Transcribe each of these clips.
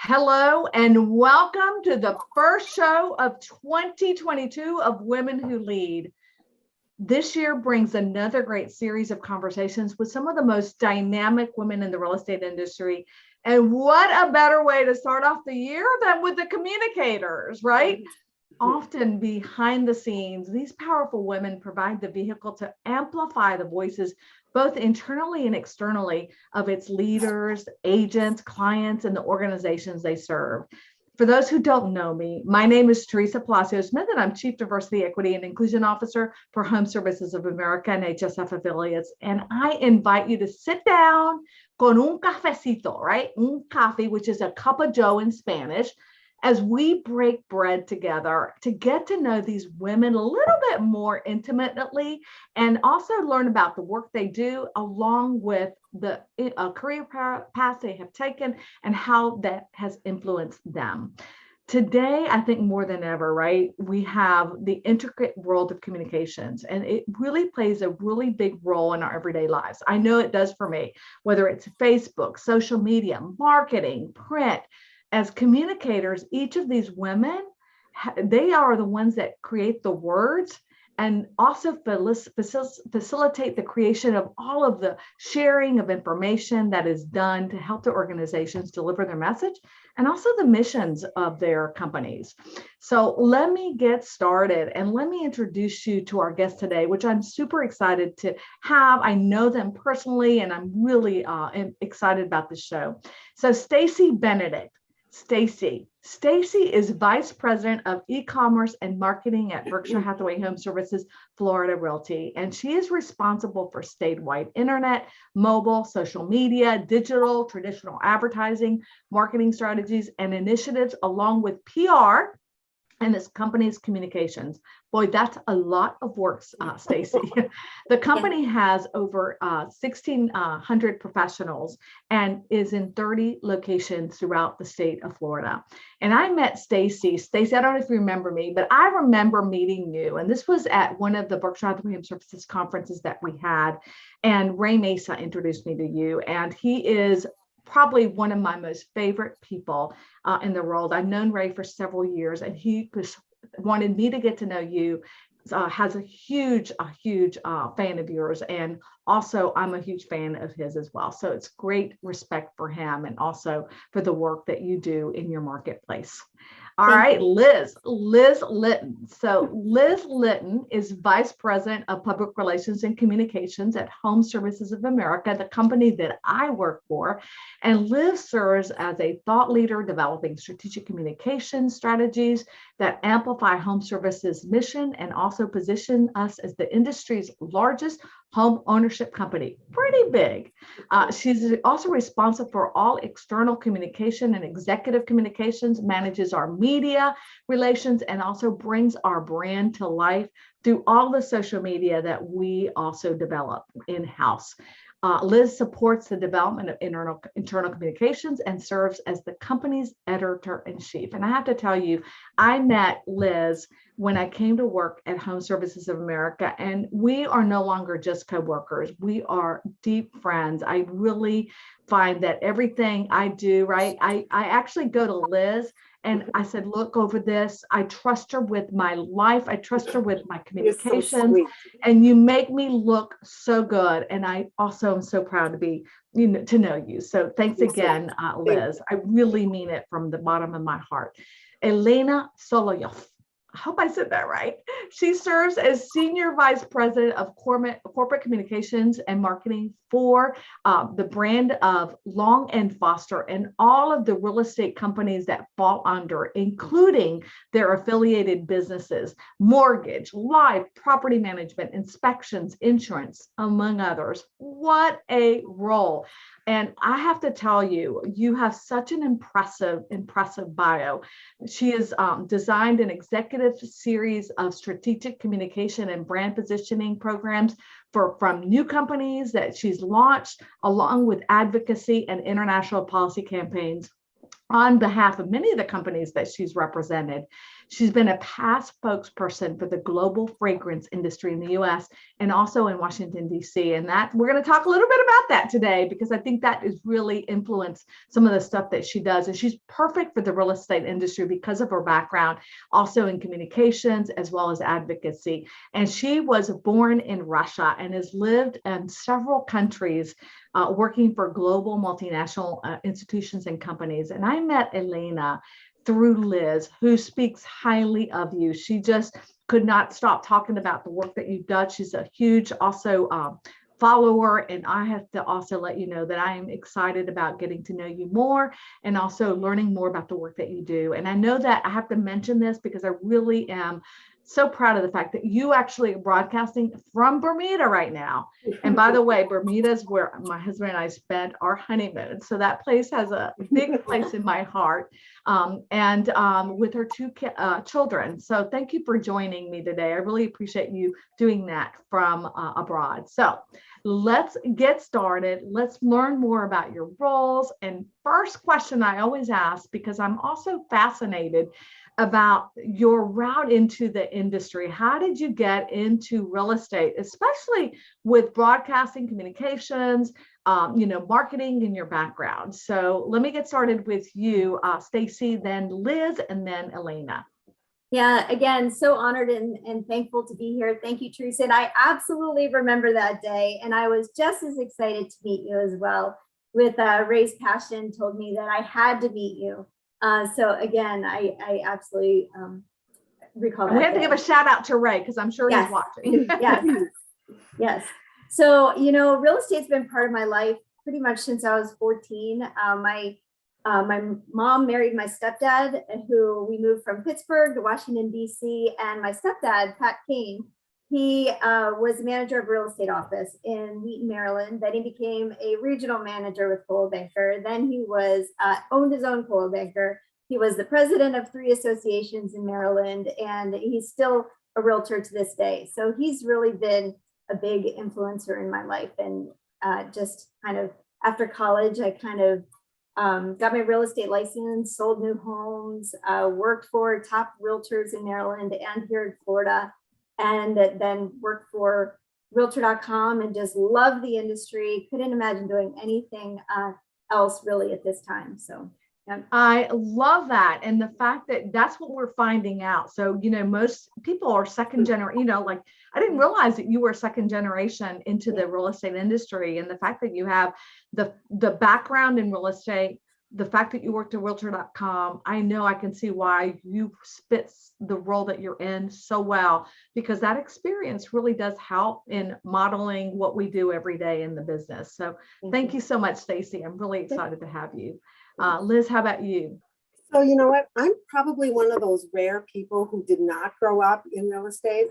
Hello and welcome to the first show of 2022 of Women Who Lead. This year brings another great series of conversations with some of the most dynamic women in the real estate industry. And what a better way to start off the year than with the communicators, right? Often behind the scenes, these powerful women provide the vehicle to amplify the voices both internally and externally of its leaders, agents, clients, and the organizations they serve. For those who don't know me, my name is Teresa Palacio Smith, and I'm Chief Diversity, Equity, and Inclusion Officer for Home Services of America and HSF affiliates. And I invite you to sit down con un cafecito, right? Un café, which is a cup of joe in Spanish, as we break bread together to get to know these women a little bit more intimately and also learn about the work they do along with the career path they have taken and how that has influenced them. Today, I think more than ever, right, we have the intricate world of communications, and it really plays a really big role in our everyday lives. I know it does for me, whether it's Facebook, social media, marketing, print. As communicators, each of these women, they are the ones that create the words and also facilitate the creation of all of the sharing of information that is done to help the organizations deliver their message and also the missions of their companies. So let me get started and let me introduce you to our guest today, which I'm super excited to have. I know them personally, and I'm really excited about this show. So Stacey Benedict. Stacey is Vice President of E-commerce and Marketing at Berkshire Hathaway Home Services, Florida Realty, and she is responsible for statewide internet, mobile, social media, digital, traditional advertising, marketing strategies, and initiatives, along with PR and this company's communications. Boy, that's a lot of work, Stacey. The company has over 1,600 professionals and is in 30 locations throughout the state of Florida. And I met Stacey. Stacey, I don't know if you remember me, but I remember meeting you. And this was at one of the Berkshire Hathaway Home Services conferences that we had. And Ray Mesa introduced me to you. And he is probably one of my most favorite people in the world. I've known Ray for several years, and he just wanted me to get to know you. Has a huge fan of yours, and also I'm a huge fan of his as well. So it's great respect for him and also for the work that you do in your marketplace. All right, Liz Linton. So Liz Linton is Vice President of Public Relations and Communications at Home Services of America, the company that I work for. And Liz serves as a thought leader developing strategic communication strategies that amplify Home Services' mission and also position us as the industry's largest home ownership company. Pretty big. She's also responsible for all external communication and executive communications, manages our media relations, and also brings our brand to life through all the social media that we also develop in-house. Liz supports the development of internal communications and serves as the company's editor-in-chief. And I have to tell you, I met Liz when I came to work at Home Services of America, and we are no longer just co-workers. We are deep friends. I really find that everything I do, right, I actually go to Liz and I said, look over this. I trust her with my life. I trust her with my communications. So and you make me look so good. And I also am so proud to be, to know you. So thanks again, Liz. I really mean it from the bottom of my heart. Elena Solo. I hope I said that right. She serves as Senior Vice President of Corporate Communications and Marketing for the brand of Long and Foster and all of the real estate companies that fall under, including their affiliated businesses, mortgage, life, property management, inspections, insurance, among others. What a role. And I have to tell you, you have such an impressive bio. She has designed an executive series of strategic communication and brand positioning programs from new companies that she's launched, along with advocacy and international policy campaigns on behalf of many of the companies that she's represented. She's been a past spokesperson for the global fragrance industry in the US and also in Washington, D.C. And that we're going to talk a little bit about that today, because I think that has really influenced some of the stuff that she does. And she's perfect for the real estate industry because of her background, also in communications as well as advocacy. And she was born in Russia and has lived in several countries working for global multinational institutions and companies. And I met Elena through Liz, who speaks highly of you. She just could not stop talking about the work that you've done. She's a huge also follower. And I have to also let you know that I am excited about getting to know you more and also learning more about the work that you do. And I know that I have to mention this because I really am so proud of the fact that you actually are broadcasting from Bermuda right now. And by the way, Bermuda is where my husband and I spent our honeymoon. So that place has a big place in my heart, and with her two children. So thank you for joining me today. I really appreciate you doing that from abroad. So let's get started. Let's learn more about your roles. And first question I always ask, because I'm also fascinated about your route into the industry. How did you get into real estate, especially with broadcasting, communications, marketing in your background? So let me get started with you, Stacy, then Liz, and then Elena. Yeah, again, so honored and thankful to be here. Thank you, Teresa. And I absolutely remember that day. And I was just as excited to meet you as well. With Ray's passion told me that I had to meet you. So again, I absolutely recall that. We have to give a shout out to Ray because I'm sure he's watching. Yes, yes. So, real estate's been part of my life pretty much since I was 14. My mom married my stepdad, who we moved from Pittsburgh to Washington, D.C. And my stepdad, Pat Kane, he was the manager of real estate office in Wheaton, Maryland. Then he became a regional manager with Coldwell Banker. Then he was owned his own Coldwell Banker. He was the president of 3 associations in Maryland, and he's still a realtor to this day. So he's really been a big influencer in my life. And just kind of after college, I kind of got my real estate license, sold new homes, worked for top realtors in Maryland and here in Florida. And then worked for Realtor.com and just loved the industry. Couldn't imagine doing anything else really at this time. So yeah. I love that. And the fact that that's what we're finding out. So, most people are second generation, like I didn't realize that you were second generation into the real estate industry. And the fact that you have the background in real estate, the fact that you worked at Realtor.com, I know I can see why you fit the role that you're in so well, because that experience really does help in modeling what we do every day in the business. So thank you so much, Stacy. I'm really excited to have you. Liz, how about you? So you know what? I'm probably one of those rare people who did not grow up in real estate.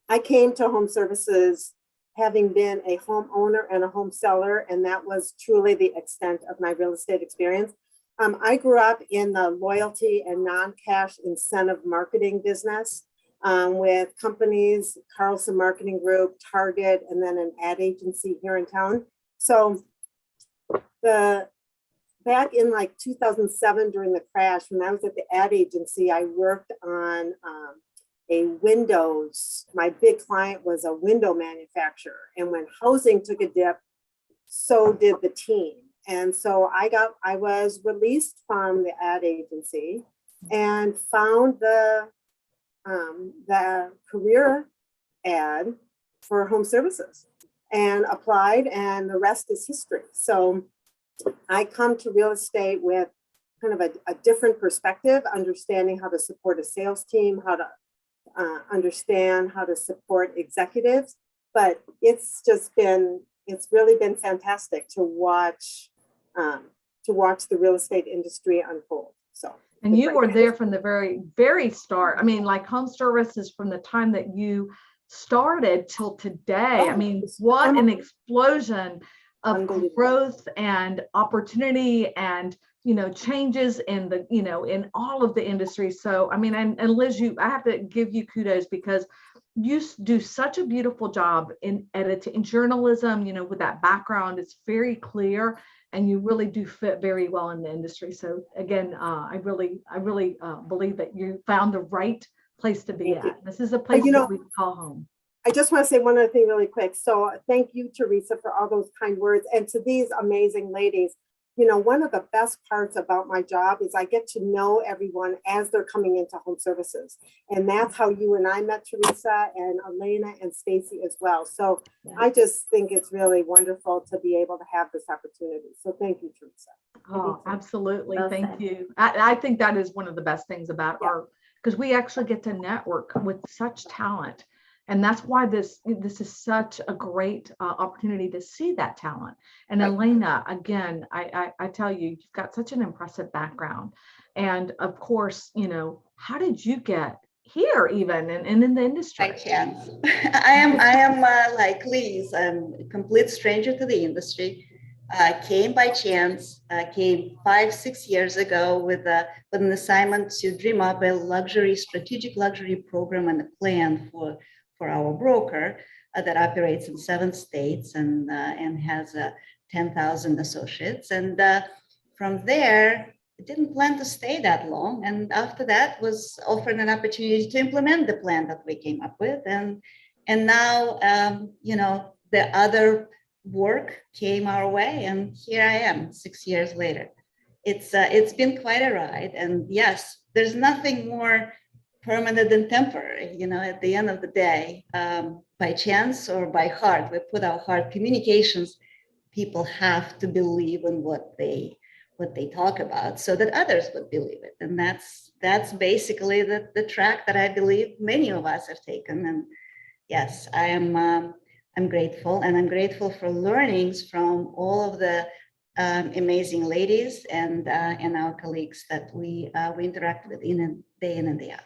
I came to home services having been a homeowner and a home seller, and that was truly the extent of my real estate experience. I grew up in the loyalty and non-cash incentive marketing business with companies, Carlson Marketing Group, Target, and then an ad agency here in town. So back in like 2007 during the crash, when I was at the ad agency, I worked on a windows. My big client was a window manufacturer. And when housing took a dip, so did the team. And so I was released from the ad agency and found the career ad for home services and applied, and the rest is history. So I come to real estate with kind of a different perspective, understanding how to support a sales team, how to understand how to support executives. But it's really been fantastic to watch the real estate industry unfold. So, and you were there from the very, very start. I mean, like home services from the time that you started till today. I mean, what an explosion of growth and opportunity and, changes in the, in all of the industries. So, I mean, and Liz, I have to give you kudos because you do such a beautiful job in editing, in journalism, with that background. It's very clear. and you really do fit very well in the industry. So again, I really believe that you found the right place to be Thank you. at. This is a place that we call home. I just want to say one other thing really quick. So thank you, Teresa, for all those kind words. And to these amazing ladies, you know, one of the best parts about my job is I get to know everyone as they're coming into home services. And that's how you and I met, Teresa, and Elena and Stacy as well. So I just think it's really wonderful to be able to have this opportunity. So thank you, Teresa. Oh, absolutely. Well Thank said. you. I think that is one of the best things about our, because we actually get to network with such talent. And that's why this is such a great opportunity to see that talent. And Right. Elena, again, I tell you, you've got such an impressive background. And of course, you know, how did you get here even and in the industry? By chance. I am like Liz, I'm a complete stranger to the industry. Came by chance, came 5-6 years ago with an assignment to dream up a strategic luxury program and a plan for our broker that operates in 7 states and has 10,000 associates. And from there, I didn't plan to stay that long. And after that was offered an opportunity to implement the plan that we came up with. And now, you know, the other work came our way, and here I am 6 years later. It's been quite a ride. And yes, there's nothing more permanent and temporary, you know, at the end of the day, by chance or by heart, we put our heart. Communications, people have to believe in what they talk about so that others would believe it. And that's basically the track that I believe many of us have taken. And yes, I'm grateful, and I'm grateful for learnings from all of the amazing ladies and our colleagues that we interact with day in and day out.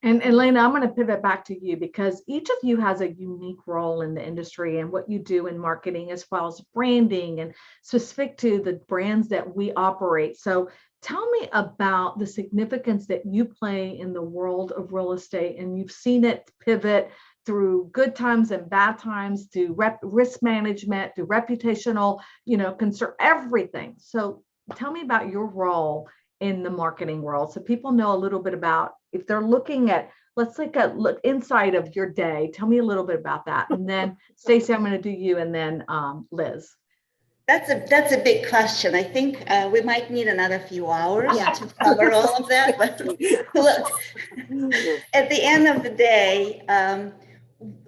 And Elena, I'm going to pivot back to you because each of you has a unique role in the industry and what you do in marketing as well as branding and specific to the brands that we operate. So tell me about the significance that you play in the world of real estate, and you've seen it pivot through good times and bad times, to risk management, to reputational, you know, concern, everything. So tell me about your role in the marketing world, so people know a little bit about, if they're looking at, let's take a look inside of your day. Tell me a little bit about that. And then Stacey, I'm going to do you, and then Liz. That's a big question. I think we might need another few hours Yeah. to cover all of that. But look, at the end of the day,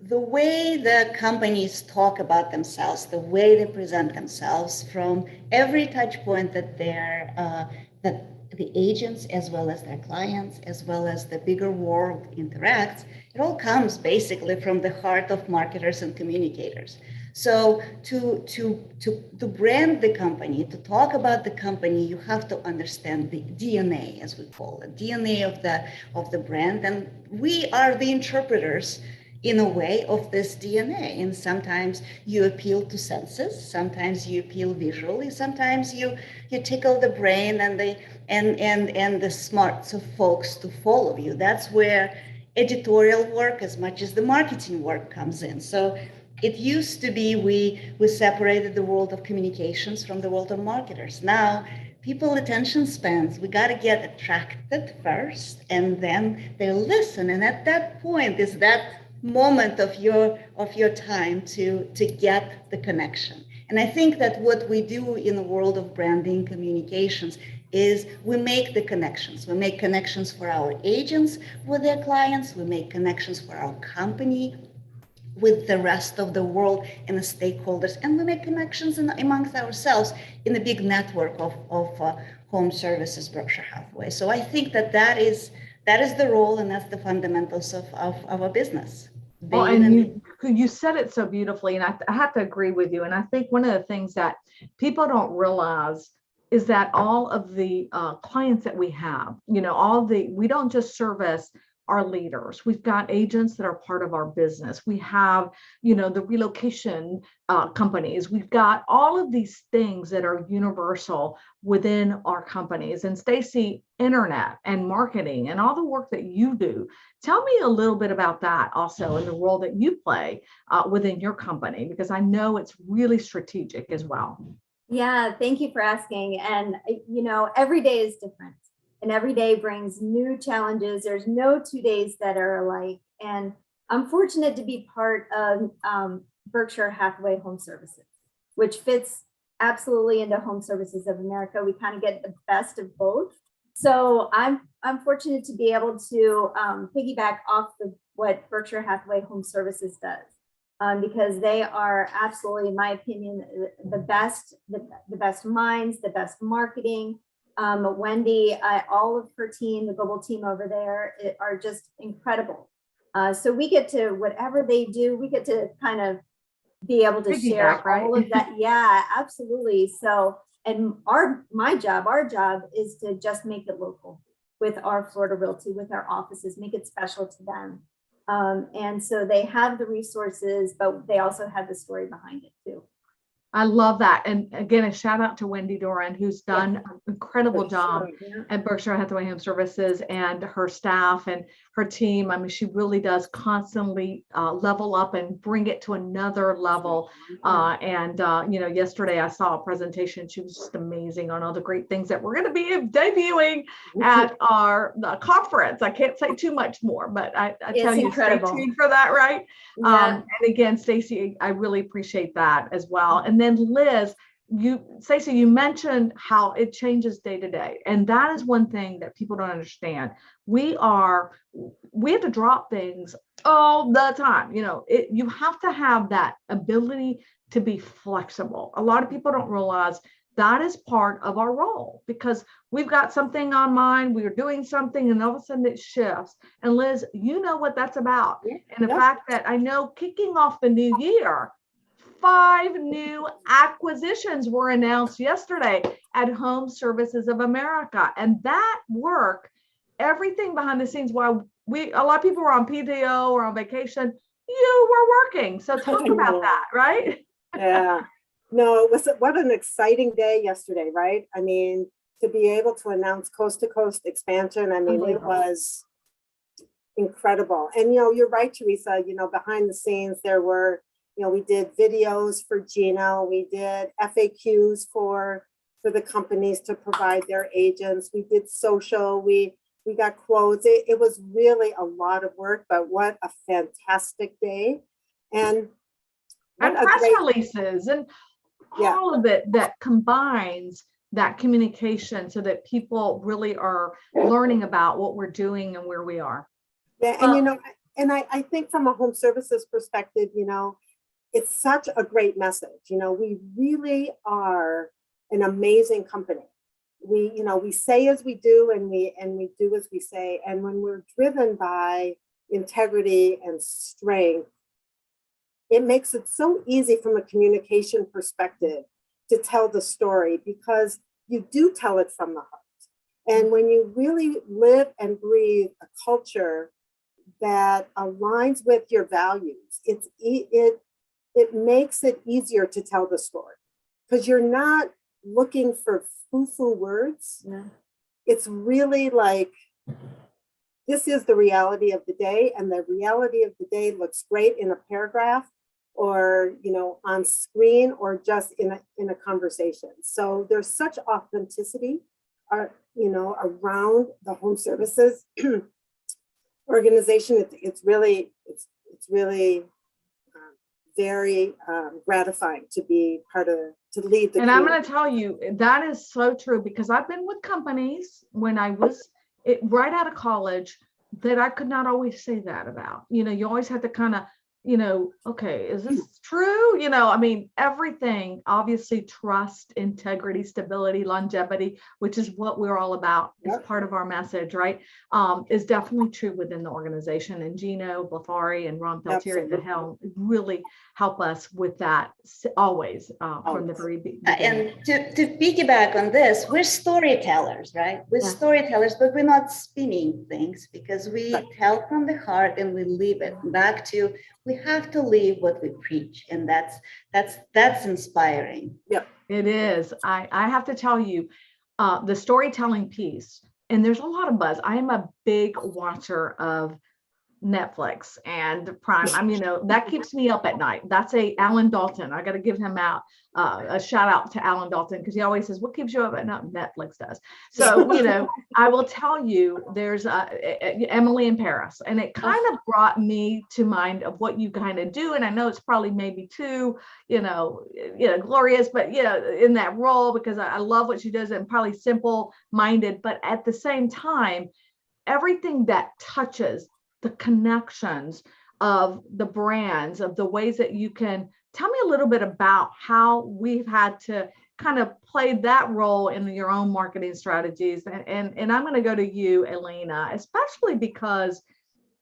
the way the companies talk about themselves, the way they present themselves, from every touch point that that the agents, as well as their clients, as well as the bigger world interacts, it all comes basically from the heart of marketers and communicators. So to brand the company, to talk about the company, you have to understand the DNA, as we call it, DNA of the brand. And we are the interpreters in a way of this DNA. And sometimes you appeal to senses, sometimes you appeal visually, sometimes you tickle the brain and the smarts of folks to follow you. That's where editorial work, as much as the marketing work, comes in. So it used to be we separated the world of communications from the world of marketers. Now, people attention spans, we got to get attracted first, and then they listen. And at that point is that moment of your time to get the connection. And I think that what we do in the world of branding communications is we make the connections. We make connections for our agents with their clients. We make connections for our company with the rest of the world and the stakeholders. And we make connections amongst ourselves in the big network of home services, Berkshire Hathaway. So I think that is the role, and that's the fundamentals of our business. Well, and you said it so beautifully, and I have to agree with you. And I think one of the things that people don't realize is that all of the clients that we have, you know, we don't just service our leaders. We've got agents that are part of our business. We have, you know, the relocation companies. We've got all of these things that are universal within our companies. And Stacey, internet and marketing and all the work that you do. Tell me a little bit about that also, and the role that you play within your company, because I know it's really strategic as well. Yeah, thank you for asking. And, every day is different and every day brings new challenges. There's no 2 days that are alike. And I'm fortunate to be part of Berkshire Hathaway Home Services, which fits absolutely into Home Services of America. We kind of get the best of both. So I'm fortunate to be able to piggyback off what Berkshire Hathaway Home Services does. Because they are absolutely, in my opinion, the best minds, the best marketing. Wendy, all of her team, the global team over there are just incredible. So we get to, whatever they do, we get to kind of be able to share all of that. Yeah, absolutely. So, and our job is to just make it local with our Florida Realty, with our offices, make it special to them. And so they have the resources, but they also have the story behind it too. I love that. And again, a shout out to Wendy Doran, who's done an incredible job at Berkshire Hathaway Home Services, and her staff and her team. I mean, she really does constantly level up and bring it to another level. Yesterday I saw a presentation. She was just amazing on all the great things that we're going to be debuting at our conference. I can't say too much more, but I tell you, incredible. Stay tuned for that, right? Yeah. And again, Stacey, I really appreciate that as well. And then Liz, Stacey, you mentioned how it changes day to day. And that is one thing that people don't understand. We have to drop things all the time. You have to have that ability to be flexible. A lot of people don't realize that is part of our role, because we've got something on mind, we are doing something, and all of a sudden it shifts. And Liz, you know what that's about. And the fact that I know kicking off the new year, 5 new acquisitions were announced yesterday at Home Services of America. And that work, everything behind the scenes, while a lot of people were on PTO or on vacation, you were working. So talk about that, right? Yeah. No, what an exciting day yesterday, right? I mean, to be able to announce coast to coast expansion, I mean, it was incredible. And, you're right, Teresa, behind the scenes, there were, we did videos for Gino, we did FAQs for the companies to provide their agents. We did social, we got quotes. It was really a lot of work, but what a fantastic day. And press releases and all of it that combines that communication so that people really are learning about what we're doing and where we are. Yeah, and I think from a home services perspective, it's such a great message. We really are an amazing company. We say as we do, and we do as we say. And when we're driven by integrity and strength, it makes it so easy from a communication perspective to tell the story, because you do tell it from the heart. And when you really live and breathe a culture that aligns with your values, it makes it easier to tell the story, because you're not looking for foo-foo words. Yeah. It's really like, this is the reality of the day, and the reality of the day looks great in a paragraph, or on screen, or just in a conversation. So there's such authenticity around the home services organization. It's really very gratifying to be to lead the community. I'm going to tell you, that is so true, because I've been with companies when I was right out of college that I could not always say that about. You always have to kind of, okay, is this true? I mean, everything, obviously, trust, integrity, stability, longevity, which is what we're all about. It's part of our message, right? Is definitely true within the organization. And Gino Blafari and Ron Peltier at the helm really help us with that always from the very beginning. And to piggyback on this, we're storytellers, right? We're storytellers, but we're not spinning things, because we tell from the heart and we live it. Back to, we have to live what we preach, and that's inspiring. Yep, it is. I have to tell you, the storytelling piece, and there's a lot of buzz. I am a big watcher of Netflix and Prime. I mean, that keeps me up at night. That's a Alan Dalton. I got to give him out a shout out to Alan Dalton, because he always says, "What keeps you up at night?" Netflix does. So, I will tell you, there's Emily in Paris, and it kind of brought me to mind of what you kind of do. And I know it's probably maybe too, glorious, but in that role, because I love what she does, and probably simple minded, but at the same time, everything that touches the connections of the brands, of the ways that you can tell me a little bit about how we've had to kind of play that role in your own marketing strategies. And I'm going to go to you, Elena, especially because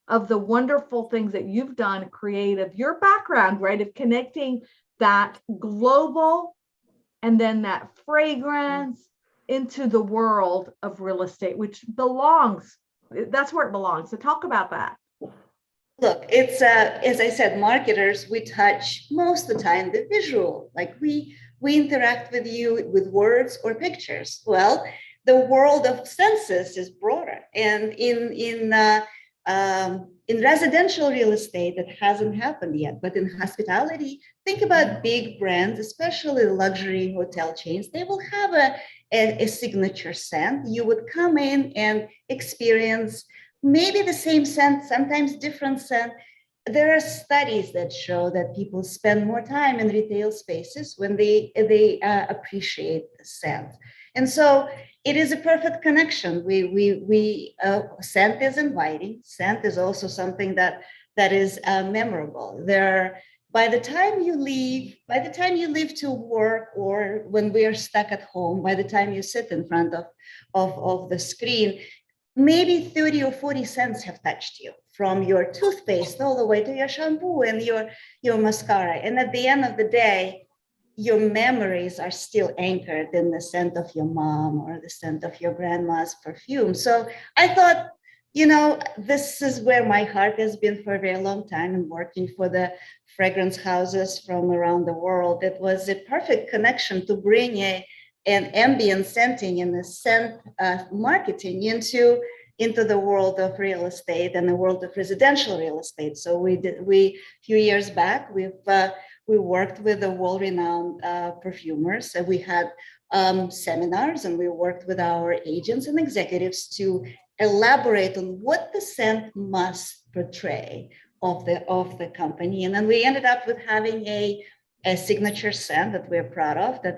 of the wonderful things that you've done creative, your background, right, of connecting that global and then that fragrance into the world of real estate, which that's where it belongs. So talk about that. Look, it's as I said, marketers, we touch most of the time the visual, like we interact with you with words or pictures. Well, the world of senses is broader, and in residential real estate, that hasn't happened yet. But in hospitality, think about big brands, especially luxury hotel chains. They will have a signature scent. You would come in and experience maybe the same scent, sometimes different scent. There are studies that show that people spend more time in retail spaces when they appreciate the scent. And so it is a perfect connection. Scent is inviting. Scent is also something that is memorable. By the time you leave to work, or when we are stuck at home, by the time you sit in front of the screen, maybe 30 or 40 cents have touched you, from your toothpaste all the way to your shampoo and your mascara. And at the end of the day, your memories are still anchored in the scent of your mom or the scent of your grandma's perfume. So I thought, this is where my heart has been for a very long time, and working for the fragrance houses from around the world. It was a perfect connection to bring an ambient scenting and the scent marketing into the world of real estate and the world of residential real estate. So few years back, we worked with the world-renowned perfumers. So we had seminars, and we worked with our agents and executives to elaborate on what the scent must portray of the company. And then we ended up with having a signature scent that we're proud of, that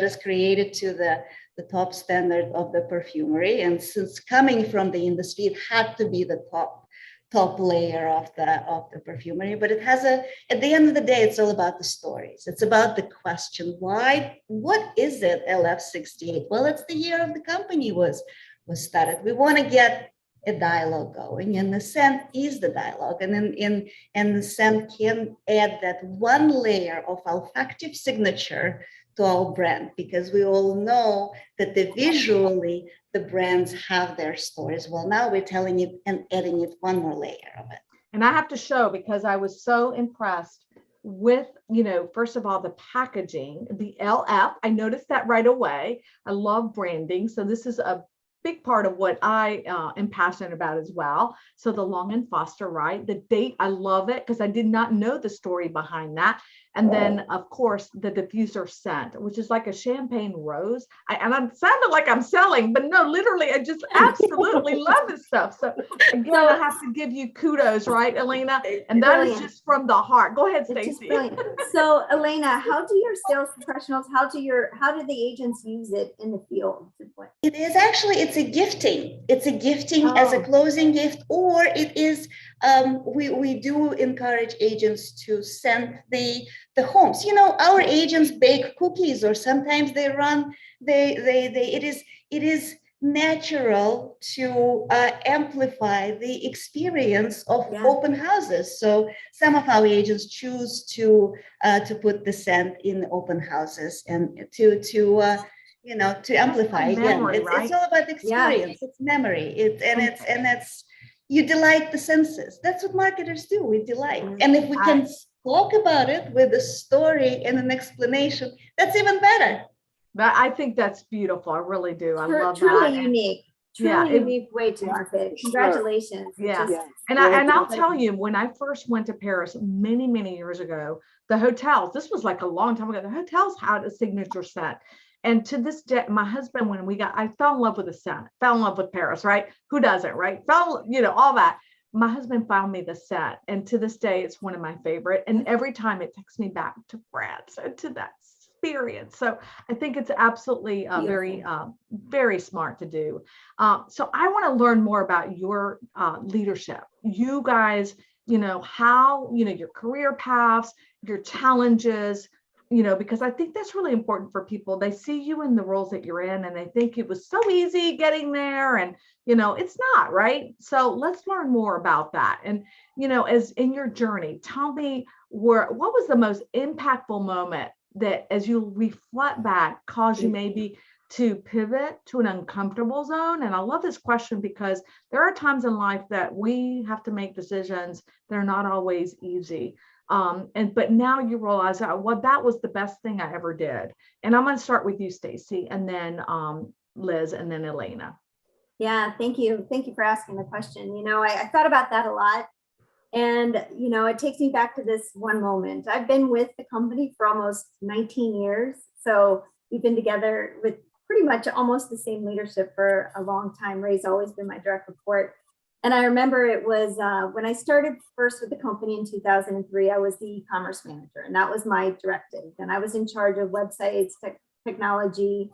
is created to the top standard of the perfumery. And since coming from the industry, it had to be the top layer of the perfumery. But it has at the end of the day, it's all about the stories. It's about the question, why? What is it, LF68? Well, it's the year of the company was started. We want to get a dialogue going, and the scent is the dialogue, and the scent can add that one layer of olfactive signature to our brand, because we all know that visually the brands have their stories. Well, now we're telling it and adding it one more layer of it. And I have to show, because I was so impressed with, first of all, the packaging, the LF. I noticed that right away. I love branding, so this is a big part of what I am passionate about as well. So the Long and Foster, right? The date, I love it, because I did not know the story behind that. And then, of course, the diffuser scent, which is like a champagne rose. And I'm sounding like I'm selling, but no, literally, I just absolutely love this stuff. So again, I have to give you kudos, right, Elena? And that is just from the heart. Go ahead, Stacey. So Elena, how do your sales professionals, how do the agents use it in the field? It is actually, it's a gifting. It's a gifting as a closing gift, or it is, we do encourage agents to send the homes. Our agents bake cookies, or sometimes they run, it is natural to amplify the experience of open houses. So some of our agents choose to put the scent in open houses and to amplify. Memory, Again, it's all about the experience. It's memory. It's you delight the senses. That's what marketers do. We delight. And if we can talk about it with a story and an explanation, that's even better. But I think that's beautiful. I really do. I love truly that. Unique. Yeah, truly unique way to market. Congratulations. It's Yeah. just- Yeah. And I'll tell you, when I first went to Paris many years ago, the hotels, this was like a long time ago, the hotels had a signature set. And to this day, my husband, I fell in love with the set, fell in love with Paris, right? Who doesn't, right? All that. My husband found me the set. And to this day, it's one of my favorite. And every time it takes me back to France and to that experience. So I think it's absolutely very smart to do. So I want to learn more about your leadership. You guys, how, your career paths, your challenges, because I think that's really important for people. They see you in the roles that you're in and they think it was so easy getting there, and it's not, right? So let's learn more about that. And as in your journey, tell me what was the most impactful moment that, as you reflect back, caused you maybe to pivot to an uncomfortable zone? And I love this question because there are times in life that we have to make decisions. They're not always easy. But now you realize that was the best thing I ever did. And I'm going to start with you, Stacy, and then Liz, and then Elena. Yeah, thank you. Thank you for asking the question. I thought about that a lot. And, it takes me back to this one moment. I've been with the company for almost 19 years. So we've been together with pretty much almost the same leadership for a long time. Ray's always been my direct report. And I remember it was when I started first with the company in 2003, I was the e-commerce manager, and that was my directive. And I was in charge of websites, technology,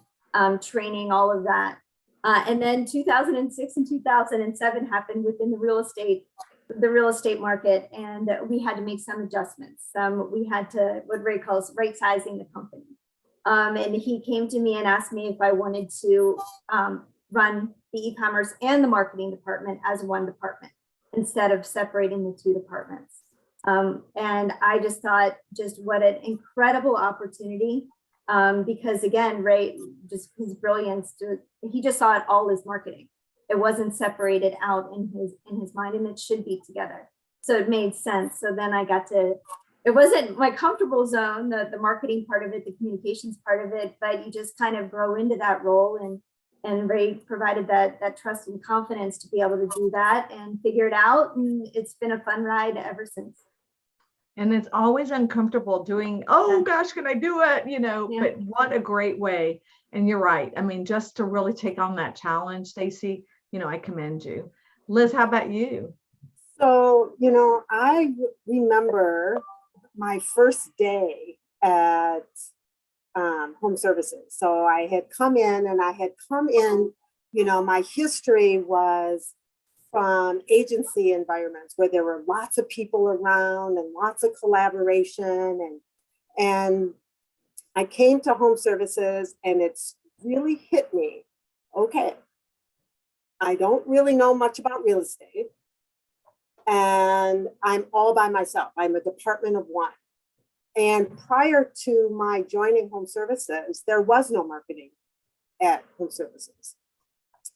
training, all of that. And then 2006 and 2007 happened within the real estate market, and we had to make some adjustments. We had to, what Ray calls, right sizing the company. And he came to me and asked me if I wanted to run the e-commerce and the marketing department as one department instead of separating the two departments. And I just thought, what an incredible opportunity. Because again, Ray, just his brilliance, he just saw it all as marketing. It wasn't separated out in his mind, and it should be together. So it made sense. So then it wasn't my comfortable zone, the marketing part of it, the communications part of it, but you just kind of grow into that role. And Ray provided that trust and confidence to be able to do that and figure it out. And it's been a fun ride ever since. And it's always uncomfortable doing, oh gosh, can I do it? But what a great way. And you're right. I mean, just to really take on that challenge, Stacy, I commend you. Liz, how about you? So, I remember my first day at home services. So I had come in, my history was from agency environments where there were lots of people around and lots of collaboration. And I came to home services and it's really hit me. Okay, I don't really know much about real estate and I'm all by myself. I'm a department of one. And prior to my joining home services, there was no marketing at home services.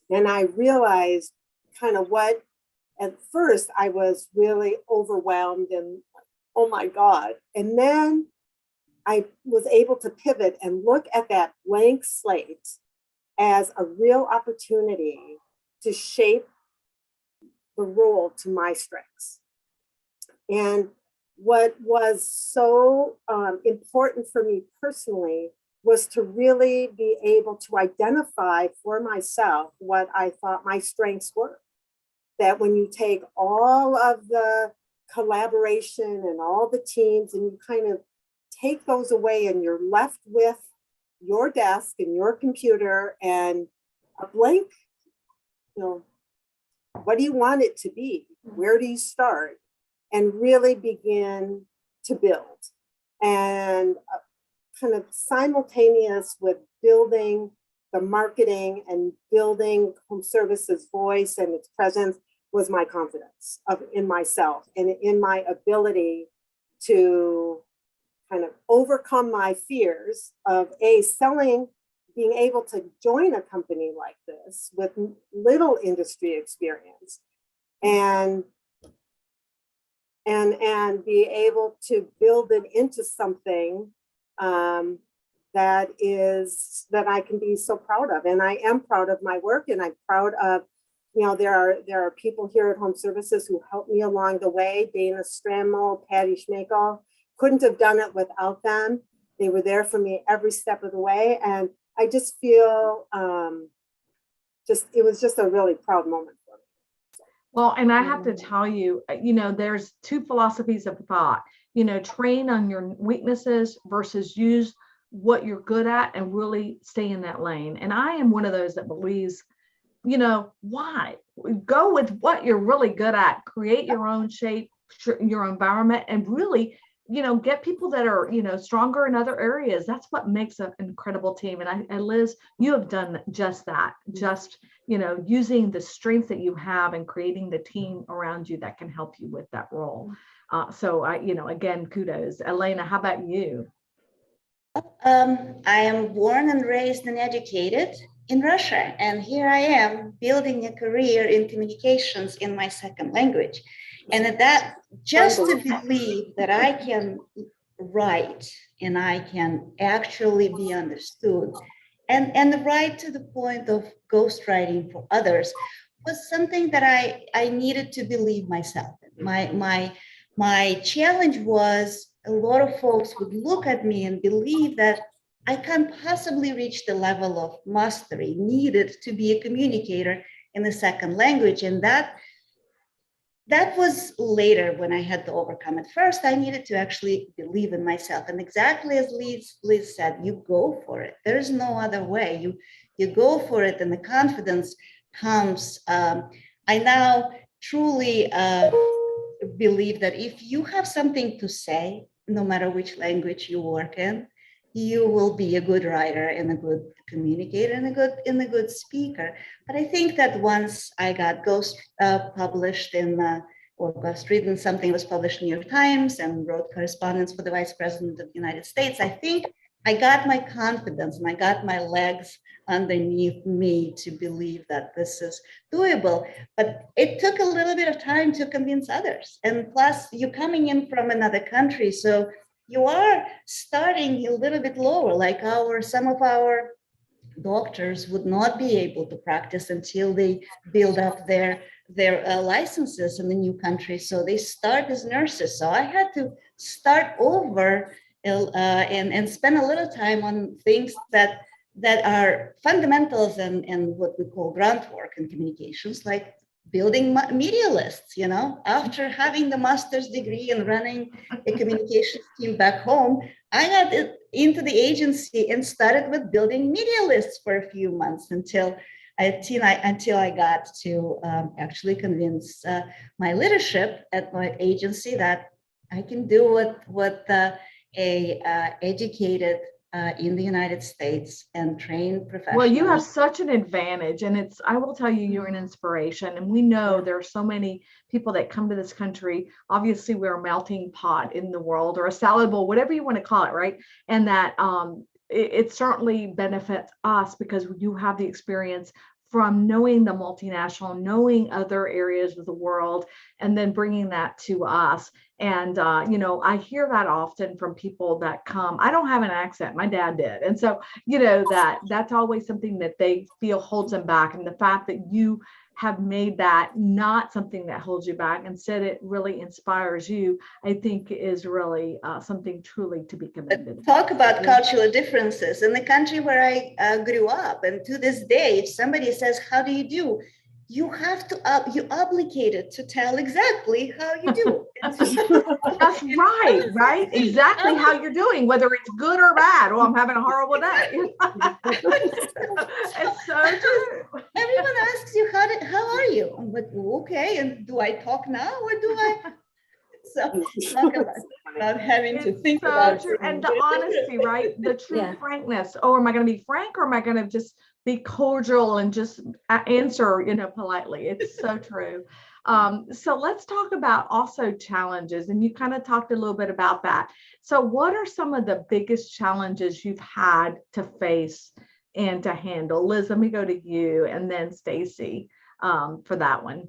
And I realized kind of what, at first I was really overwhelmed and, oh my God. And then I was able to pivot and look at that blank slate as a real opportunity to shape the role to my strengths. And what was so important for me personally was to really be able to identify for myself what I thought my strengths were. That when you take all of the collaboration and all the teams and you kind of take those away and you're left with your desk and your computer and a blank, what do you want it to be? Where do you start? And really begin to build. And kind of simultaneous with building the marketing and building home services voice and its presence was my confidence in myself and in my ability to kind of overcome my fears of being able to join a company like this with little industry experience and be able to build it into something that I can be so proud of. And I am proud of my work, and I'm proud of, there are people here at Home Services who helped me along the way. Dana Stramel, Patty Schmeichel, couldn't have done it without them. They were there for me every step of the way. And I just feel, it was just a really proud moment for me. Well, and I have to tell you, there's two philosophies of thought, train on your weaknesses versus use what you're good at and really stay in that lane. And I am one of those that believes, why? Go with what you're really good at, create your own shape, your environment, and really, get people that are, stronger in other areas. That's what makes an incredible team. And Liz, you have done just that, using the strengths that you have and creating the team around you that can help you with that role. So again, kudos. Elena, how about you? I am born and raised and educated in Russia, and here I am building a career in communications in my second language. And that just to believe that I can write and I can actually be understood and write to the point of ghostwriting for others was something that I needed to believe myself. My challenge was a lot of folks would look at me and believe that I can't possibly reach the level of mastery needed to be a communicator in the second language. And that was later when I had to overcome it. First, I needed to actually believe in myself. And exactly as Liz said, you go for it. There's no other way. You go for it and the confidence comes. I now truly believe that if you have something to say, no matter which language you work in, you will be a good writer and a good communicator and a good speaker. But I think that once I got published or ghost written, something was published in New York Times and wrote correspondence for the Vice President of the United States, I think I got my confidence and I got my legs underneath me to believe that this is doable. But it took a little bit of time to convince others. And plus, you're coming in from another country, so you are starting a little bit lower, like some of our doctors would not be able to practice until they build up their licenses in the new country. So they start as nurses. So I had to start over and spend a little time on things that are fundamentals and what we call groundwork in communications, like building media lists. After having the master's degree and running a communications team back home, I got into the agency and started with building media lists for a few months until I got to actually convince my leadership at my agency that I can do what a educated in the United States and trained professionals. Well, you have such an advantage, and I will tell you, you're an inspiration. And we know there are so many people that come to this country. Obviously, we're a melting pot in the world, or a salad bowl, whatever you want to call it, right? And that it certainly benefits us because you have the experience from knowing the multinational, knowing other areas of the world, and then bringing that to us. And, I hear that often from people that come. I don't have an accent. My dad did. And so, that's always something that they feel holds them back. And the fact that you have made that not something that holds you back, instead it really inspires you, I think is really something truly to be commended. Talk about cultural differences in the country where I grew up. And to this day, if somebody says, how do you do? You have to, you're obligated to tell exactly how you do. That's right? Exactly how you're doing, whether it's good or bad. Oh, I'm having a horrible day. It's so true. Everyone asks you, how are you? I'm like, okay, and do I talk now or do I? So talk about having to think about it. And the honesty, right? The true frankness. Oh, am I going to be frank, or am I going to just be cordial and just answer, politely? It's so true. So let's talk about also challenges. And you kind of talked a little bit about that. So what are some of the biggest challenges you've had to face and to handle? Liz, let me go to you, and then Stacy for that one.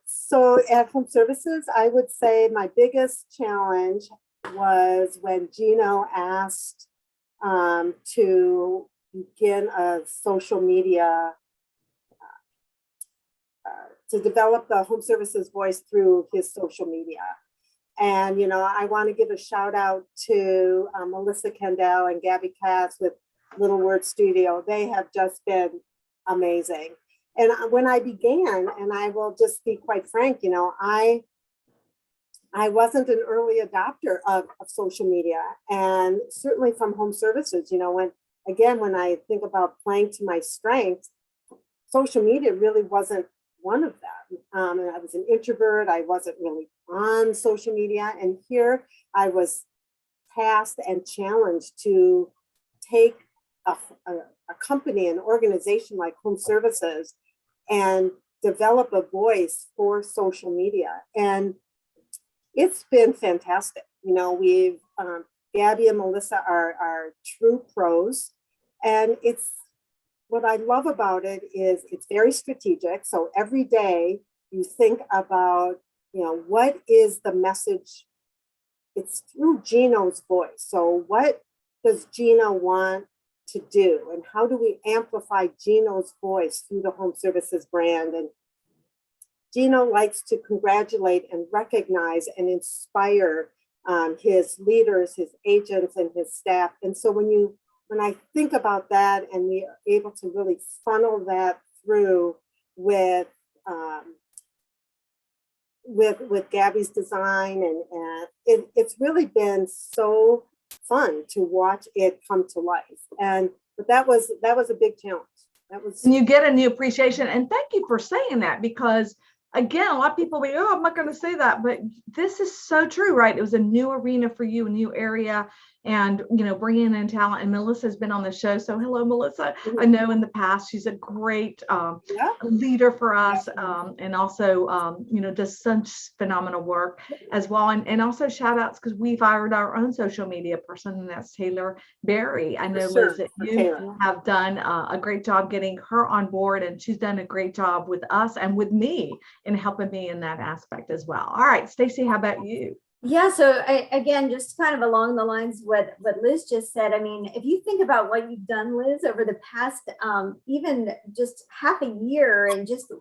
So at Home Services, I would say my biggest challenge was when Gino asked to begin a social media, to develop the home services voice through his social media. And, I want to give a shout out to Melissa Kendall and Gabby Katz with Little Word Studio. They have just been amazing. And when I began, and I will just be quite frank, I wasn't an early adopter of social media, and certainly from home services, when I think about playing to my strengths, social media really wasn't one of them. And I was an introvert. I wasn't really on social media. And here I was tasked and challenged to take a company, an organization like Home Services, and develop a voice for social media. And it's been fantastic. We've, Gabby and Melissa are true pros. And what I love about it is it's very strategic. So every day you think about, what is the message? It's through Gino's voice. So what does Gino want to do? And how do we amplify Gino's voice through the Home Services brand? And Gino likes to congratulate and recognize and inspire his leaders, his agents, and his staff. And so when I think about that, and we are able to really funnel that through with Gabby's design, and it's really been so fun to watch it come to life. But that was a big challenge. And you get a new appreciation. And thank you for saying that, because again, a lot of people be, oh, I'm not going to say that, but this is so true, right? It was a new arena for you, a new area, and, bringing in talent. And Melissa's been on the show. So hello, Melissa. I know in the past, she's a great leader for us, and also, does such phenomenal work as well. And also shout outs, because we've hired our own social media person, and that's Taylor Berry. I know, Liz, that you have done a great job getting her on board, and she's done a great job with us and with me in helping me in that aspect as well. All right, Stacey, how about you? Yeah, so again, just kind of along the lines what Liz just said. I mean, if you think about what you've done, Liz, over the past even just half a year, and just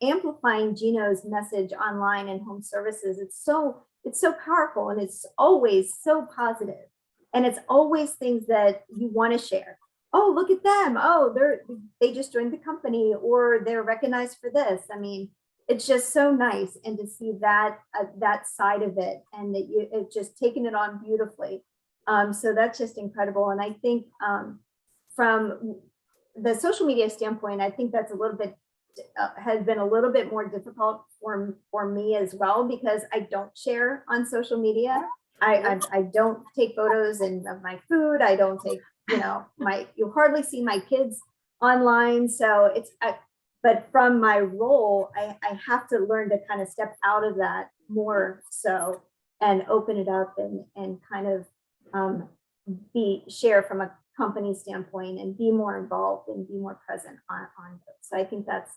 amplifying Gino's message online and Home Services, it's so powerful, and it's always so positive, and it's always things that you want to share. Oh, look at them! Oh, they just joined the company, or they're recognized for this. I mean, it's just so nice, and to see that side of it, and that it's just taken it on beautifully. So that's just incredible. And I think from the social media standpoint, I think that's a little bit has been a little bit more difficult for me as well, because I don't share on social media. I don't take photos of my food. I don't take, you hardly see my kids online. So but from my role, I have to learn to kind of step out of that more so, and open it up, and kind of share from a company standpoint, and be more involved and be more present on it. So I think that's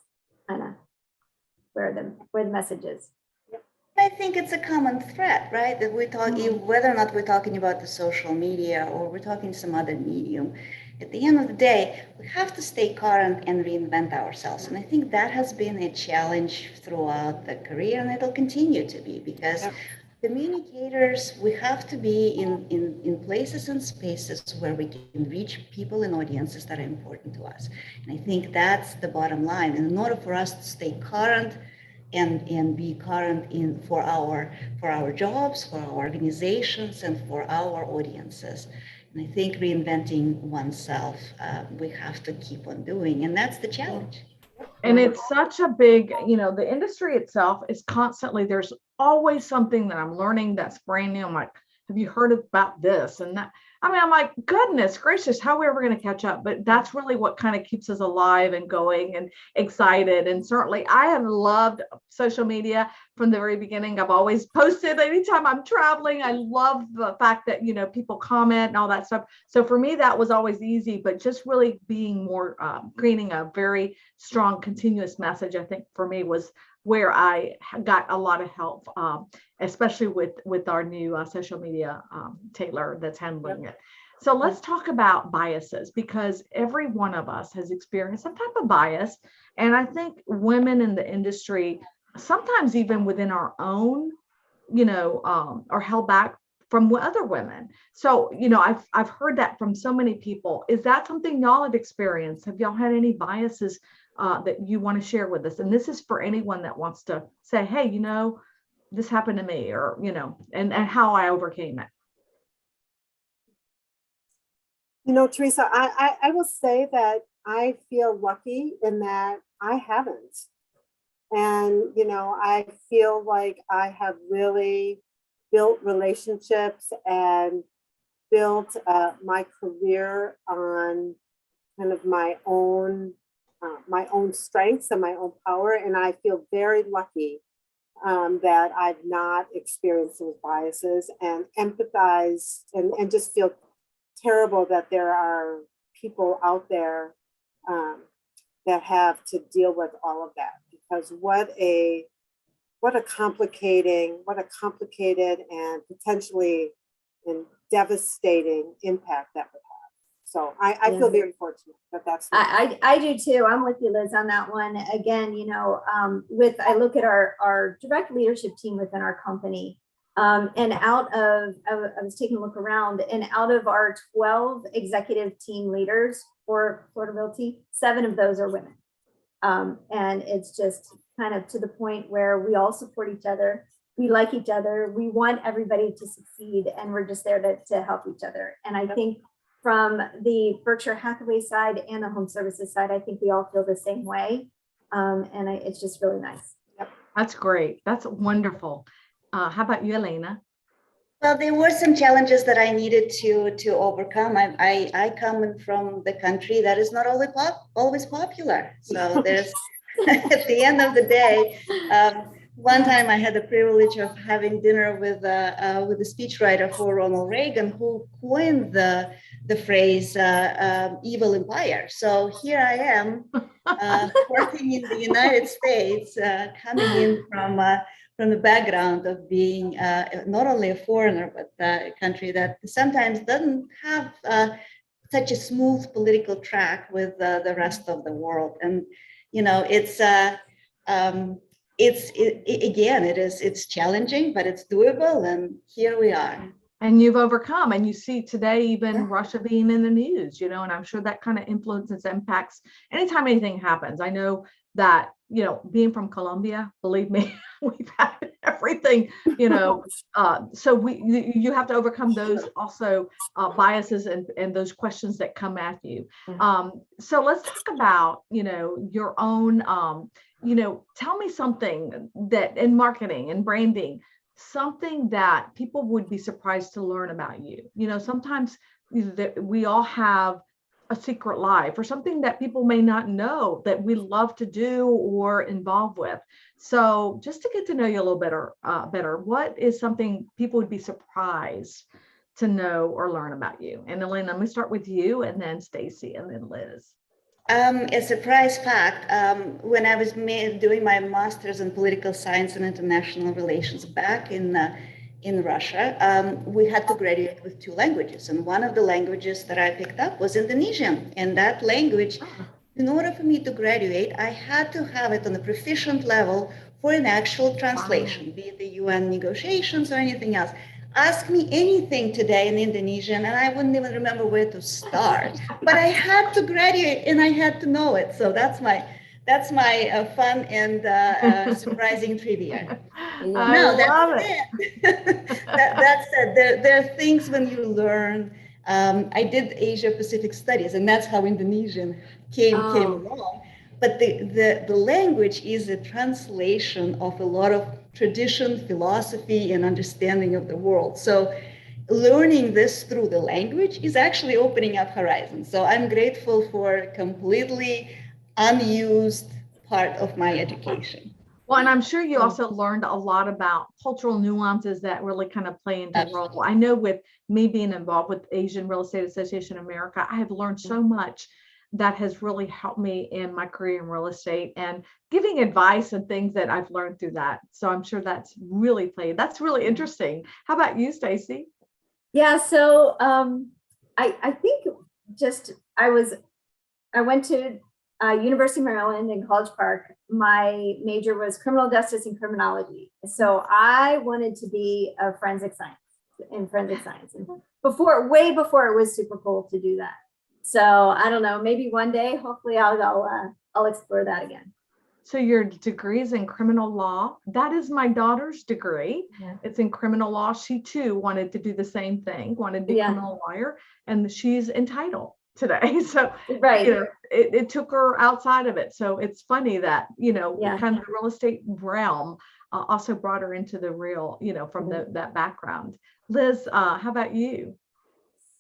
kind of where the message is. I think it's a common thread, right? That we're talking, whether or not we're talking about the social media or we're talking some other medium, at the end of the day, we have to stay current and reinvent ourselves. And I think that has been a challenge throughout the career, and it'll continue to be, because communicators, we have to be in places and spaces where we can reach people and audiences that are important to us. And I think that's the bottom line. And in order for us to stay current and be current for our jobs, for our organizations, and for our audiences. And I think reinventing oneself, we have to keep on doing, and that's the challenge. And it's such a big, the industry itself is constantly, there's always something that I'm learning that's brand new. I'm like, have you heard about this and that? I mean, I'm like, goodness gracious, how are we ever going to catch up? But that's really what kind of keeps us alive and going and excited. And certainly I have loved social media from the very beginning. I've always posted anytime I'm traveling. I love the fact that, people comment and all that stuff. So for me, that was always easy, but just really being more, creating a very strong, continuous message, I think for me was where I got a lot of help, especially with our new social media Taylor that's handling it. So let's talk about biases, because every one of us has experienced some type of bias. And I think women in the industry, sometimes even within our own, are held back from other women. So, I've heard that from so many people. Is that something y'all have experienced? Have y'all had any biases that you want to share with us? And this is for anyone that wants to say, hey, this happened to me, or, and how I overcame it. Teresa, I will say that I feel lucky in that I haven't. And, I feel like I have really built relationships and built my career on kind of my own strengths and my own power. And I feel very lucky that I've not experienced those biases, and empathize and just feel terrible that there are people out there that have to deal with all of that, because what a complicated and potentially and devastating impact that would have. So I feel very fortunate that that's. I do too. I'm with you, Liz, on that one. Again, I look at our direct leadership team within our company. And I was taking a look around, and out of our 12 executive team leaders for Florida Realty, 7 of those are women. And it's just kind of to the point where we all support each other. We like each other. We want everybody to succeed, and we're just there to help each other. And I think from the Berkshire Hathaway side and the home services side, I think we all feel the same way. It's just really nice. Yep. That's great. That's wonderful. How about you, Elena? Well, there were some challenges that I needed to overcome. I come from the country that is not always popular. So there's at the end of the day, one time I had the privilege of having dinner with a speechwriter for Ronald Reagan, who coined the phrase "evil empire." So here I am, working in the United States, coming in from the background of being not only a foreigner, but a country that sometimes doesn't have such a smooth political track with the rest of the world. And it's challenging, but it's doable, and here we are. And you've overcome, and you see today even Russia being in the news, and I'm sure that kind of influences, impacts anytime anything happens. I know that, being from Colombia, believe me, we've had everything, so you have to overcome those also biases and those questions that come at you. So let's talk about, your own, tell me something that in marketing and branding, something that people would be surprised to learn about you. Sometimes we all have a secret life or something that people may not know that we love to do or involved with. So just to get to know you a little better, what is something people would be surprised to know or learn about you? And Elena, let me start with you, and then Stacy, and then Liz. A surprise fact, when I was doing my master's in political science and international relations back in Russia, we had to graduate with 2 languages. And one of the languages that I picked up was Indonesian. And that language, in order for me to graduate, I had to have it on a proficient level for an actual translation, be it the UN negotiations or anything else. Ask me anything today in Indonesian, and I wouldn't even remember where to start. But I had to graduate, and I had to know it. So that's my fun and surprising trivia. That said, there are things when you learn. I did Asia Pacific studies, and that's how Indonesian came along. But the language is a translation of a lot of tradition, philosophy, and understanding of the world. So learning this through the language is actually opening up horizons. So I'm grateful for completely unused part of my education. Well, and I'm sure you also learned a lot about cultural nuances that really kind of play into role. I know with me being involved with Asian Real Estate Association of America, I have learned so much that has really helped me in my career in real estate and giving advice and things that I've learned through that. So I'm sure that's really played. That's really interesting. How about you, Stacy? Yeah, so I think just I went to University of Maryland in College Park. My major was criminal justice and criminology. So I wanted to be a forensic science. And way before it was super cool to do that. So I don't know, maybe one day, hopefully I'll explore that again. So your degree is in criminal law. That is my daughter's degree. Yeah. It's in criminal law. She too wanted to do the same thing, wanted to be a criminal lawyer, and she's entitled today. So right. It took her outside of it. So it's funny that, kind of the real estate realm also brought her into the real, from that background. Liz, how about you?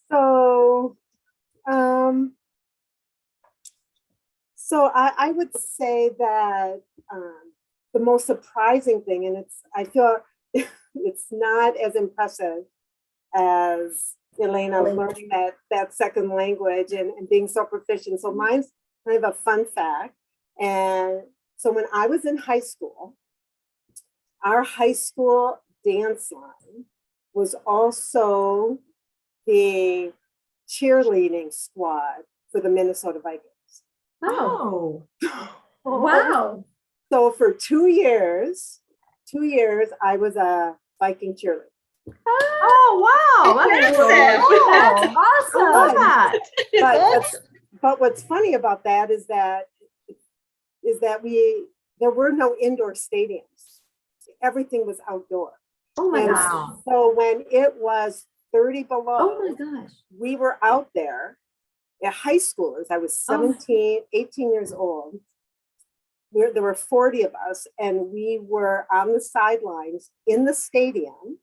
So, I would say that the most surprising thing, and I feel it's not as impressive as Elena learning that second language and being so proficient. So mine's kind of a fun fact. And so when I was in high school, our high school dance line was also the cheerleading squad for the Minnesota Vikings. Oh, wow. So for 2 years, I was a Viking cheerleader. Oh, wow. That's That's awesome. I love that. But what's funny about that is that there were no indoor stadiums. Everything was outdoor. Oh my gosh. Wow. So when it was 30 below, Oh my gosh. we were out there at high schoolers. I was 18 years old. There were 40 of us, and we were on the sidelines in the stadium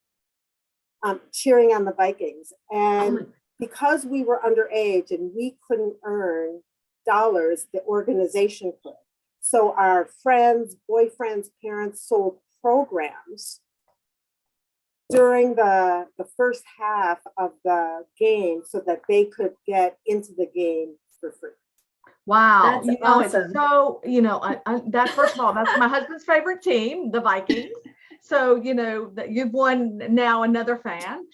cheering on the Vikings. And because we were underage and we couldn't earn dollars, the organization could. So our friends, boyfriends, parents sold programs during the first half of the game so that they could get into the game for free. Wow. That's awesome. It's so, that first of all, that's my husband's favorite team, the Vikings. So, that you've won now another fan.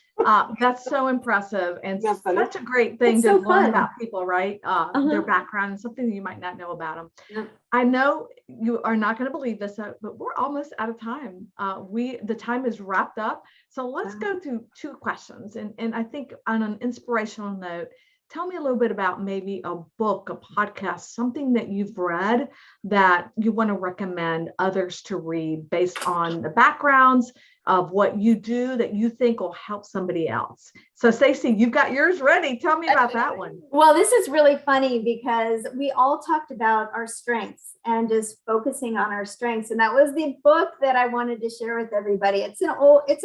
That's so impressive and such a great thing to learn about people, right? Their background and something that you might not know about them. Yeah. I know you are not going to believe this, but we're almost out of time. The time is wrapped up. So let's go through 2 questions. And I think on an inspirational note, tell me a little bit about maybe a book, a podcast, something that you've read that you want to recommend others to read based on the backgrounds of what you do that you think will help somebody else. So Stacey, you've got yours ready. Tell me about that one. Well, this is really funny because we all talked about our strengths and just focusing on our strengths. And that was the book that I wanted to share with everybody. It's an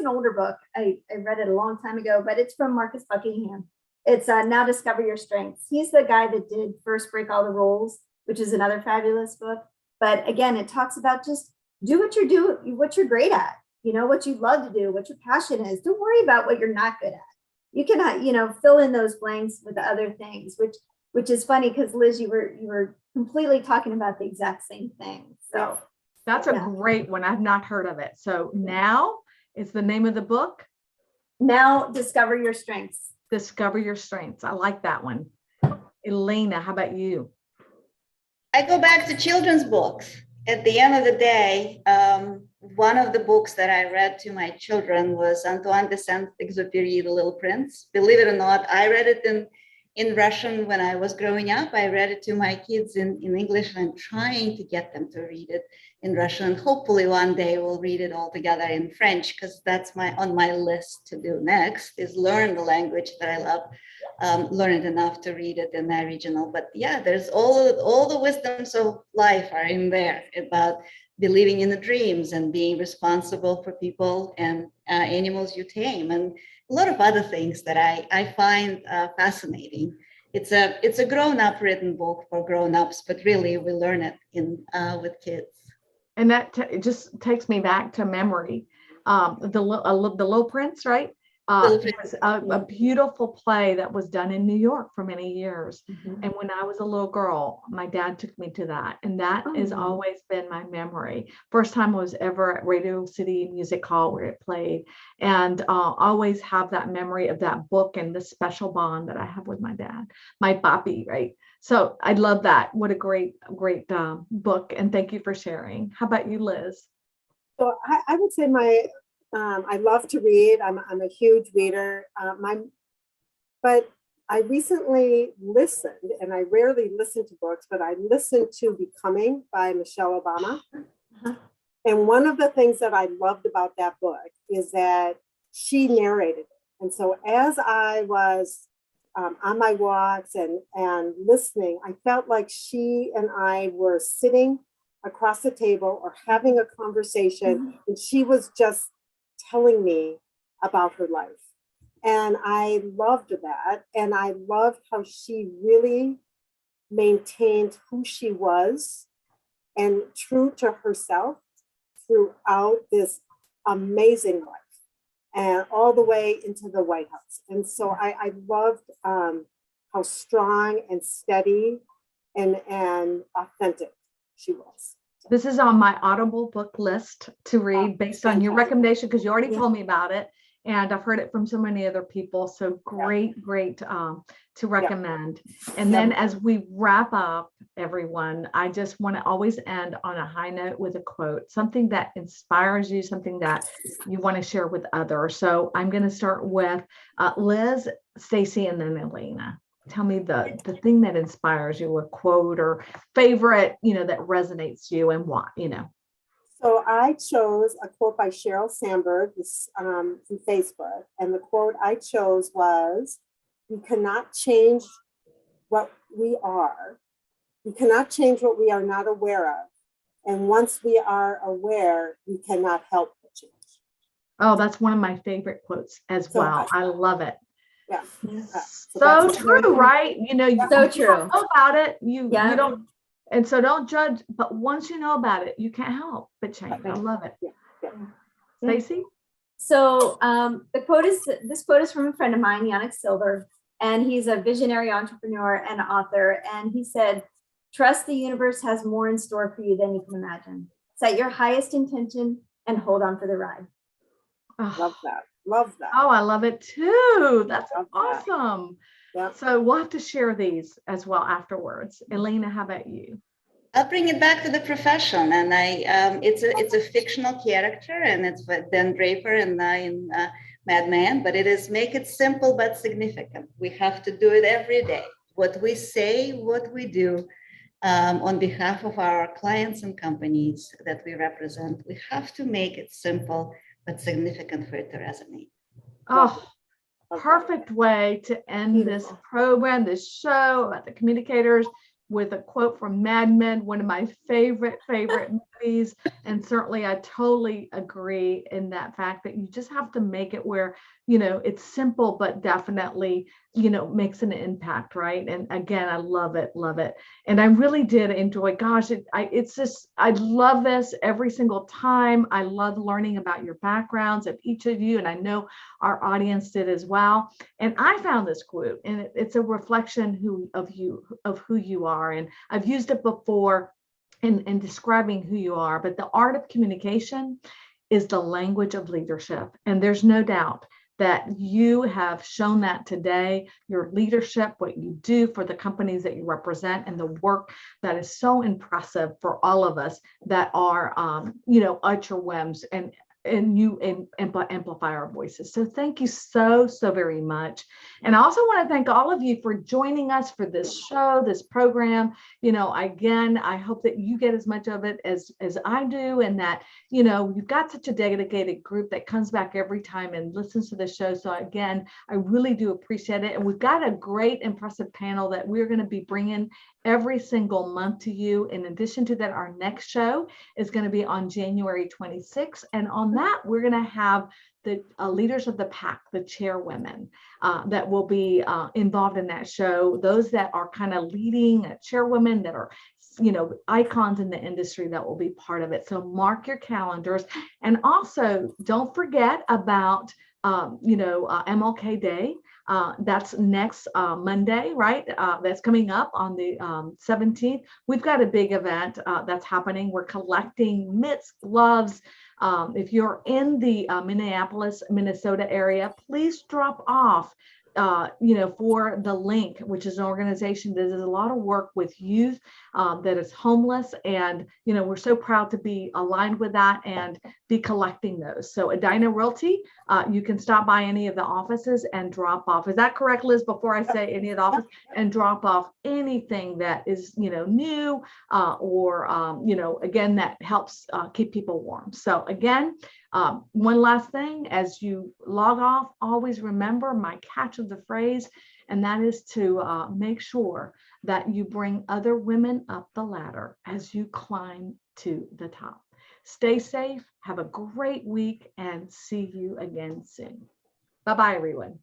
older book. I read it a long time ago, but it's from Marcus Buckingham. It's Now Discover Your Strengths. He's the guy that did First Break All the Rules, which is another fabulous book. But again, it talks about just do what you're great at, what you love to do, what your passion is. Don't worry about what you're not good at. You can, fill in those blanks with other things, which is funny because Liz, you were completely talking about the exact same thing. So that's a great one. I've not heard of it. So Now is the name of the book. Now Discover Your Strengths. Discover Your Strengths. I like that one. Elena, how about you? I go back to children's books. At the end of the day, one of the books that I read to my children was Antoine de Saint-Exupéry, The Little Prince. Believe it or not, I read it in Russian when I was growing up. I read it to my kids in English. I'm trying to get them to read it in Russian. Hopefully one day we'll read it all together in French, because that's on my list to do next, is learn the language that I love, learn it enough to read it in the original. But yeah, there's all the wisdoms of life are in there about believing in the dreams and being responsible for people and animals you tame, and a lot of other things that I find fascinating. It's a grown-up written book for grown-ups, but really we learn it with kids. And that it just takes me back to memory. The Little Prince, right? was a beautiful play that was done in New York for many years. And when I was a little girl, my dad took me to that. And that has always been my memory. First time I was ever at Radio City Music Hall where it played. And always have that memory of that book and the special bond that I have with my dad, my papi, right? So I love that. What a great book. And thank you for sharing. How about you, Liz? So I would say I love to read. I'm a huge reader. But I recently listened, and I rarely listen to books, but I listened to Becoming by Michelle Obama. And one of the things that I loved about that book is that she narrated it. And so as I was on my walks and listening, I felt like she and I were sitting across the table or having a conversation, and she was just telling me about her life. And I loved that. And I loved how she really maintained who she was and true to herself throughout this amazing life and all the way into the White House. And so I loved how strong and steady and authentic she was. This is on my Audible book list to read based on your recommendation, because you already told me about it. And I've heard it from so many other people. So great to recommend. And then as we wrap up, everyone, I just want to always end on a high note with a quote, something that inspires you, something that you want to share with others. So I'm going to start with Liz, Stacy, and then Elena. Tell me the thing that inspires you, a quote or favorite, that resonates to you and why, So I chose a quote by Sheryl Sandberg from Facebook. And the quote I chose was, "We cannot change what we are. We cannot change what we are not aware of. And once we are aware, we cannot help but change." Oh, that's one of my favorite quotes as well. I love it. Yeah. So true, right? So true. Don't know about it. You don't, and so don't judge. But once you know about it, you can't help but change. I love it. Yeah. Stacey? So this quote is from a friend of mine, Yannick Silver, and he's a visionary entrepreneur and author. And he said, "Trust the universe has more in store for you than you can imagine. Set your highest intention and hold on for the ride." Love that. Love that. Oh, I love it too. That's awesome. Yeah. So we'll have to share these as well afterwards. Elena, how about you? I'll bring it back to the profession, and it's a fictional character, and it's Dan Draper in Mad Men, but it is make it simple but significant. We have to do it every day. What we say, what we do, on behalf of our clients and companies that we represent, we have to make it simple but significant for it to resonate. Oh, perfect way to end this program, this show about the communicators, with a quote from Mad Men, one of my favorite movies. And certainly I totally agree in that fact that you just have to make it where, it's simple, but definitely, makes an impact, right? And again, I love it. And I really did enjoy, gosh, I love this every single time. I love learning about your backgrounds of each of you. And I know our audience did as well. And I found this quote, and it's a reflection of who you are. And I've used it before in describing who you are, but the art of communication is the language of leadership. And there's no doubt that you have shown that today, your leadership, what you do for the companies that you represent, and the work that is so impressive for all of us that are, at your whims and you amplify our voices. So thank you so very much. And I also want to thank all of you for joining us for this show, this program. Again, I hope that you get as much of it as I do, and that, you've got such a dedicated group that comes back every time and listens to the show. So again, I really do appreciate it. And we've got a great, impressive panel that we're going to be bringing every single month to you. In addition to that, our next show is going to be on January 26th. And on that, we're going to have the leaders of the pack, the chairwomen that will be involved in that show. Those that are kind of leading chairwomen that are, icons in the industry that will be part of it. So mark your calendars. And also don't forget about MLK Day. That's next Monday, right? That's coming up on the 17th. We've got a big event that's happening. We're collecting mitts, gloves. If you're in the Minneapolis, Minnesota area, please drop off for the Link, which is an organization that does a lot of work with youth that is homeless. And, we're so proud to be aligned with that and be collecting those. So Edina Realty, you can stop by any of the offices and drop off. Is that correct, Liz? Before I say any of the office, and drop off anything that is, new or, again, that helps keep people warm. So again, one last thing, as you log off, always remember my catch of the phrase, and that is to make sure that you bring other women up the ladder as you climb to the top. Stay safe, have a great week, and see you again soon. Bye-bye, everyone.